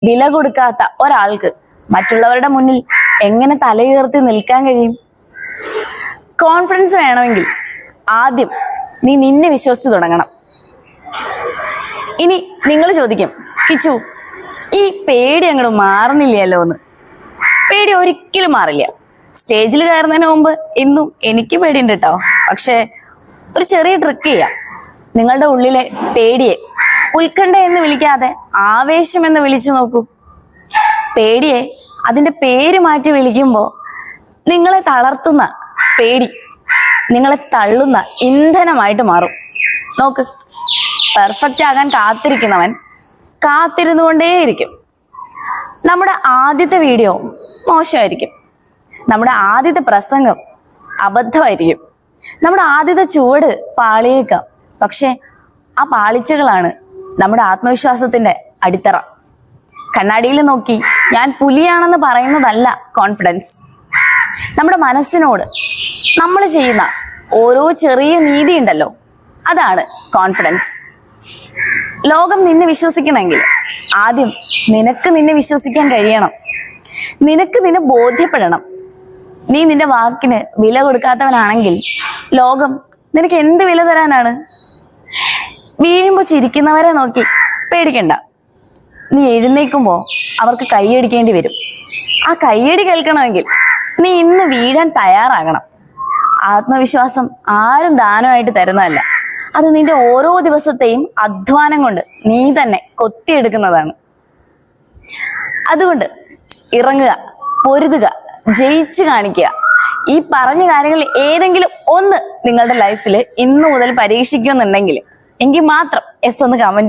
വില കൊടുക്കാത്ത ഒരാൾക്ക് മറ്റുള്ളവരുടെ മുന്നിൽ എങ്ങനെ തലയുയർത്തി നിൽക്കാൻ കഴിയും? കോൺഫിഡൻസ് വേണമെങ്കിൽ ആദ്യം നീ നിന്നെ വിശ്വസിച്ച് തുടങ്ങണം. ഇനി നിങ്ങൾ ചോദിക്കും, കിച്ചു ഈ പേടി അങ്ങോട്ട് മാറുന്നില്ലല്ലോ എന്ന്. പേടി ഒരിക്കലും മാറില്ല. സ്റ്റേജിൽ കയറുന്നതിന് മുമ്പ് ഇന്നും എനിക്ക് പേടിയുണ്ട് കേട്ടോ. പക്ഷെ ഒരു ചെറിയ ട്രിക്ക് ചെയ്യാം. നിങ്ങളുടെ ഉള്ളിലെ പേടിയെ ഉത്കണ്ഠ എന്ന് വിളിക്കാതെ ആവേശം എന്ന് വിളിച്ചു നോക്കൂ. പേടിയെ അതിന്റെ പേര് മാറ്റി വിളിക്കുമ്പോൾ നിങ്ങളെ തളർത്തുന്ന പേടി നിങ്ങളെ തള്ളുന്ന ഇന്ധനമായിട്ട് മാറും. നോക്ക്, പെർഫെക്റ്റ് ആകാൻ കാത്തിരിക്കുന്നവൻ കാത്തിരുന്നു കൊണ്ടേയിരിക്കും. നമ്മുടെ ആദ്യത്തെ വീഡിയോ മോശമായിരിക്കും, നമ്മുടെ ആദ്യത്തെ പ്രസംഗം അബദ്ധമായിരിക്കും, നമ്മുടെ ആദ്യത്തെ ചുവട് പാളിയേക്കാം. പക്ഷെ ആ പാളിച്ചകളാണ് നമ്മുടെ ആത്മവിശ്വാസത്തിന്റെ അടിത്തറ. കണ്ണാടിയിൽ നോക്കി ഞാൻ പുലിയാണെന്ന് പറയുന്നതല്ല കോൺഫിഡൻസ്. നമ്മുടെ മനസ്സിനോട് നമ്മൾ ചെയ്യുന്ന ഓരോ ചെറിയ നീതി ഉണ്ടല്ലോ, അതാണ് കോൺഫിഡൻസ്. ലോകം നിന്നെ വിശ്വസിക്കണമെങ്കിൽ ആദ്യം നിനക്ക് നിന്നെ വിശ്വസിക്കാൻ കഴിയണം. നിനക്ക് നിന്നെ ബോധ്യപ്പെടണം. നീ നിന്റെ വാക്കിന് വില കൊടുക്കാത്തവനാണെങ്കിൽ ലോകം നിനക്ക് എന്ത് വില തരാനാണ്? വീഴുമ്പോ ചിരിക്കുന്നവരെ നോക്കി പേടിക്കണ്ട. നീ എഴുന്നേക്കുമ്പോ അവർക്ക് കൈയടിക്കേണ്ടി വരും. ആ കൈയടി കേൾക്കണമെങ്കിൽ നീ ഇന്ന് വീഴാൻ തയ്യാറാകണം. ആത്മവിശ്വാസം ആരും ദാനമായിട്ട് തരുന്നതല്ല, അത് നിന്റെ ഓരോ ദിവസത്തെയും അധ്വാനം കൊണ്ട് നീ തന്നെ കൊത്തിയെടുക്കുന്നതാണ്. അതുകൊണ്ട് ഇറങ്ങുക, പൊരുതുക, ജയിച്ചു കാണിക്കുക. ഈ പറഞ്ഞ കാര്യങ്ങളിൽ ഏതെങ്കിലും ഒന്ന് നിങ്ങളുടെ ലൈഫിൽ ഇന്നു മുതൽ പരീക്ഷിക്കുന്നുണ്ടെങ്കിൽ എങ്കിൽ മാത്രം എസ് ഒന്ന് കമന്റ് ചെയ്യുക.